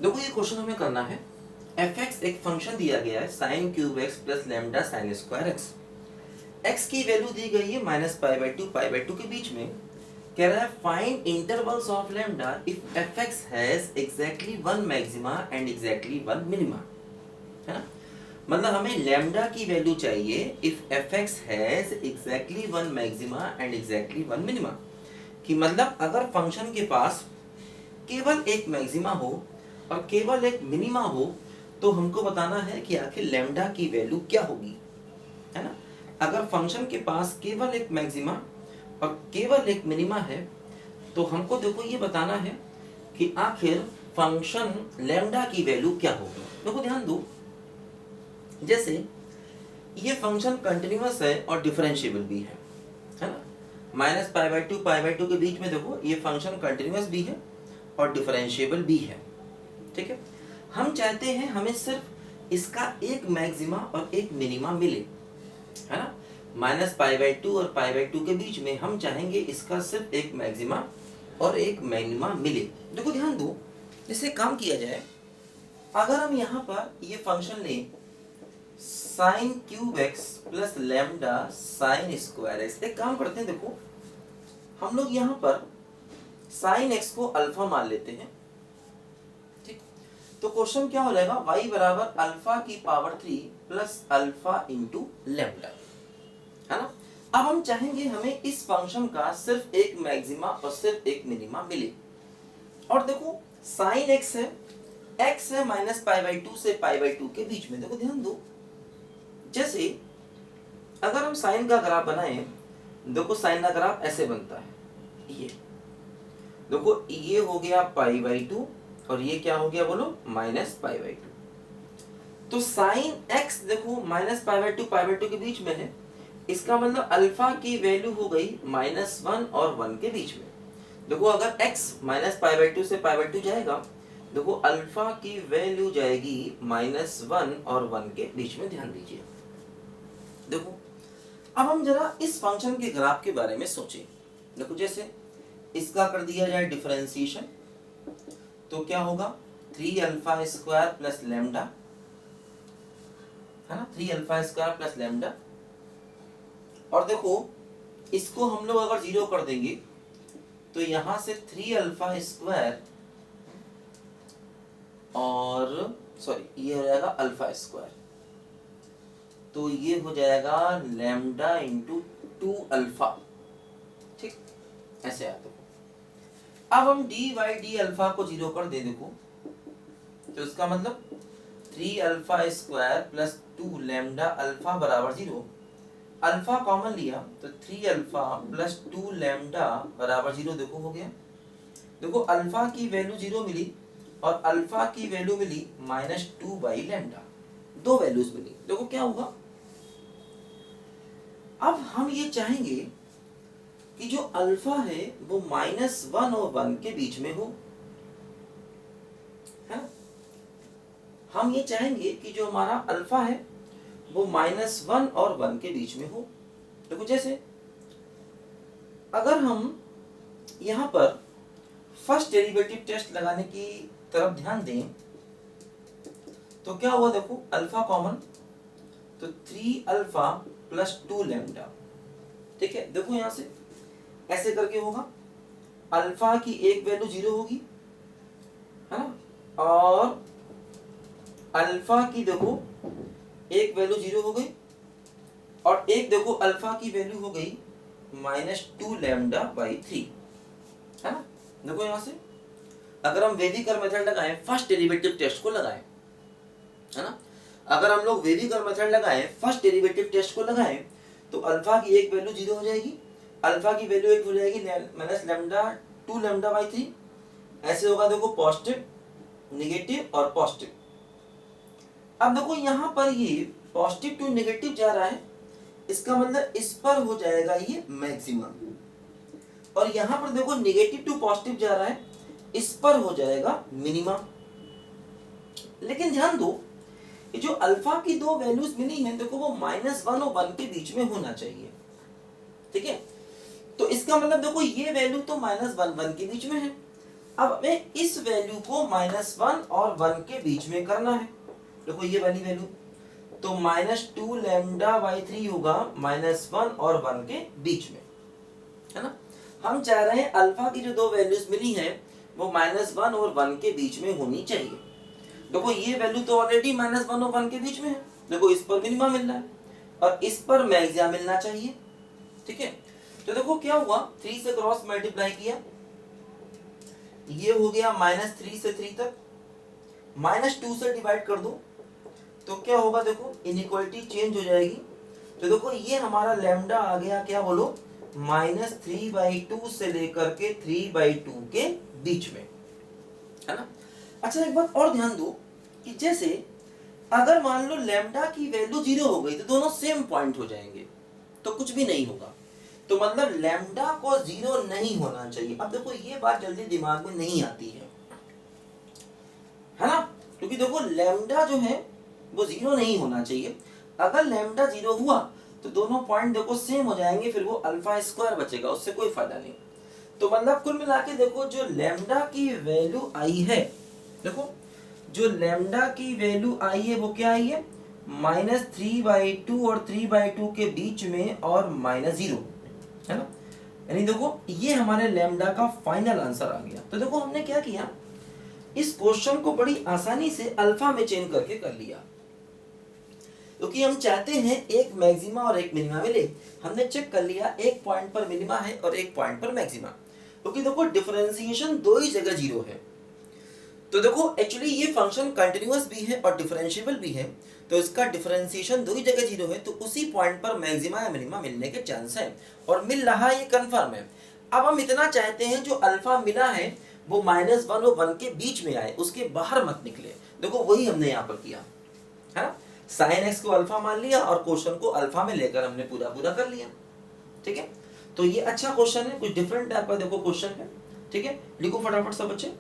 देखो ये क्वेश्चन हमें करना है, एफ एक्स एक फंक्शन दिया गया है sine cube x plus lambda sine square x. X की वैल्यू दी गई है -π/2 के बीच में। कह रहा है find intervals of lambda if F x has exactly one maxima and exactly one minima, है ना। मतलब हमें लेमडा की वैल्यू चाहिए if F x has exactly one maxima and exactly one minima, कि मतलब अगर फंक्शन के पास केवल एक मैक्सिमा हो और केवल एक मिनिमा हो तो हमको बताना है कि आखिर लेमडा की वैल्यू क्या होगी, है ना। अगर फंक्शन के पास केवल एक मैक्सिमा और केवल एक मिनिमा है तो हमको देखो ये बताना है कि आखिर फंक्शन लेमडा की वैल्यू क्या होगी। देखो ध्यान दो, जैसे ये फंक्शन कंटिन्यूअस है और डिफरेंशिएबल भी है ना। -π/2 के बीच में देखो ये फंक्शन कंटिन्यूअस भी है और डिफरेंशिएबल भी है, ठीक है। हम चाहते हैं हमें सिर्फ इसका एक मैक्सिमा और एक मिनिमा मिले, है ना। -π/2 और π/2 के बीच में हम चाहेंगे इसका सिर्फ एक मैक्सिमा और एक मिनिमा मिले। देखो ध्यान दो, जैसे काम किया जाए, अगर हम यहाँ पर ये फंक्शन लें sine cube x plus lambda sine square x, एक काम करते हैं, देखो हम लोग यहाँ पर साइन एक्स को अल्फा मान लेते हैं, ठीक। तो क्वेश्चन क्या हो जाएगा, y बराबर अल्फा की power 3 plus alpha into lambda, है ना। अब हम चाहेंगे हमें इस फंक्शन का सिर्फ एक मैक्सिमा और सिर्फ एक मिनिमा मिले। और देखो साइन एक्स है -π/2 से π/2 के बीच में। देखो ध्यान दो, जैसे अगर हम साइन का ग्राफ बनाएं, देखो साइन का ग्राफ ऐसे बनता है, ये देखो ये हो गया π/2 और ये क्या हो गया बोलो -π/2। तो साइन एक्स देखो -π/2 π/2 के बीच में है, इसका मतलब अल्फा की वैल्यू हो गई -1 और 1 के बीच में। देखो अगर x -π/2 से π/2 जाएगा, देखो अल्फा की वैल्यू जाएगी -1 और 1 के बीच में, ध्यान दीजिए। देखो अब हम जरा इस फंक्शन के ग्राफ के बारे में सोचें। देखो जैसे इसका कर दिया जाए डिफरेंशिएशन, तो क्या होगा 3α² प्लस लेमडा, है ना, 3α² प्लस लेमडा। और देखो इसको हम लोग अगर 0 कर देंगे तो यहां से 3α² और सॉरी ये हो जाएगा α², तो ये हो जाएगा लेमडा इंटू 2α, ठीक, ऐसे आता है। अब हम dy/d को 0 कर दे, देखो तो इसका मतलब 3α² प्लस 2 लेमडा अल्फा बराबर 0, अल्फा कॉमन लिया तो 3α प्लस 2 लेमडा बराबर 0, देखो हो गया। देखो अल्फा की वैल्यू 0 मिली और अल्फा की वैल्यू मिली -2/λ, दो वैल्यूज मिली। देखो क्या होगा, अब हम ये चाहेंगे कि जो अल्फा है वो -1 और 1 के बीच में हो, है ना। हम ये चाहेंगे कि जो हमारा अल्फा है वो -1 और 1 के बीच में हो। देखो जैसे अगर हम यहाँ पर फर्स्ट डेरिवेटिव टेस्ट लगाने की तरफ ध्यान दें तो क्या हुआ, देखो अल्फा कॉमन तो 3α प्लस 2 लेमडा, ठीक है। देखो यहाँ से ऐसे करके होगा, अल्फा की एक वैल्यू 0 होगी, है ना, और अल्फा की देखो एक वैल्यू 0 हो गई और एक देखो अल्फा की वैल्यू हो गई -2λ/3, है ना। देखो यहाँ से अगर हम वेविकर मेथड लगाएं, फर्स्ट डेरिवेटिव टेस्ट को लगाएं, है ना, अगर हम लोग वेविकर मेथड लगाएं, फर्स्ट डेरिवेटिव टेस्ट को लगाएं तो अल्फा की एक वैल्यू 0 हो जाएगी, अल्फा की वैल्यू एक हो जाएगी -2λ/3, ऐसे होगा। देखो पॉजिटिव, नेगेटिव और पॉजिटिव। अब देखो यहाँ पर ये पॉजिटिव टू नेगेटिव जा रहा है, इसका मतलब इस पर हो जाएगा ये मैक्सिमा, और यहाँ पर देखो नेगेटिव टू पॉजिटिव जा रहा है, इस पर हो जाएगा मिनिमा। लेकिन ध्यान दो, ये जो अल्फा की दो वैल्यूज मिली हैं, देखो वो -1 और 1 के बीच में होना चाहिए, ठीक है। तो इसका मतलब देखो ये वैल्यू तो -1 1 के बीच में है, अब हमें इस वैल्यू को -1 और 1 के बीच में करना है। देखो ये वाली वैल्यू, तो -2 λ/3 होगा -1 और 1 के बीच में, है ना। हम चाह रहे हैं अल्फा की जो दो वैल्यूज मिली हैं वो -1 और 1 के बीच में होनी चाहिए। देखो ये वैल्यू तो ऑलरेडी -1 और 1 के बीच में है, देखो इस पर मिनिमा मिल रहा है और इस पर मैक्सिमा मिलना चाहिए, ठीक है। तो देखो क्या हुआ, 3 से क्रॉस मल्टीप्लाई किया, ये हो गया -3 से 3 तक, -2 से डिवाइड कर दो तो क्या होगा, देखो इनइक्वालिटी चेंज हो जाएगी। तो देखो ये हमारा लैम्डा आ गया, क्या बोलो, -3/2 से लेकर के 3/2 के बीच में, है ना। अच्छा एक बात और ध्यान दो कि जैसे अगर मान लो लैम्डा की वैल्यू 0 हो गई तो दोनों सेम पॉइंट हो जाएंगे तो कुछ भी नहीं होगा, तो मतलब लैम्डा को 0 नहीं होना चाहिए। अब देखो ये बात जल्दी दिमाग में नहीं आती है ना, क्योंकि देखो लैम्डा जो है वो 0 नहीं होना चाहिए। अगर लैम्डा 0 हुआ तो दोनों पॉइंट देखो सेम हो जाएंगे, फिर वो अल्फा स्क्वायर बचेगा, उससे कोई फायदा नहीं। तो मतलब कुल मिला के देखो जो लैम्डा की वैल्यू आई है, देखो जो लैम्डा की वैल्यू आई है वो क्या आई है, -3/2 और 3/2 के बीच में और -0, है ना। यानी देखो ये हमारे लैम्डा का फाइनल आंसर आ गया। तो देखो हमने क्या किया, इस क्वेश्चन को बड़ी आसानी से अल्फा में चेंज करके कर लिया, क्योंकि हम चाहते हैं एक मैक्सिमा और एक मिनिमा मिले। हमने चेक कर लिया एक पॉइंट पर मिनिमा है और एक पॉइंट पर मैक्सिमा, क्योंकि देखो डिफरेंशिएशन दो ही जगह 0 है। तो देखो एक्चुअली ये फंक्शन कंटिन्यूअस भी है और डिफरेंशिएबल भी है, तो इसका डिफरेंशिएशन दो ही जगह 0 है, तो उसी पॉइंट पर मैक्सिमा या मिनिमा मिलने के चांस है और मिल रहा है, ये कंफर्म है। अब हम इतना चाहते हैं जो अल्फा मिला है वो -1 और 1 के बीच में आए, उसके बाहर मत निकले। देखो वही हमने यहाँ पर किया, है ना। sin x को अल्फा मान लिया और क्वेश्चन को अल्फा में लेकर हमने पूरा पूरा कर लिया, ठीक है। तो ये अच्छा क्वेश्चन है, कुछ डिफरेंट टाइप का देखो क्वेश्चन है, ठीक है। लिखो फटाफट सब बच्चे।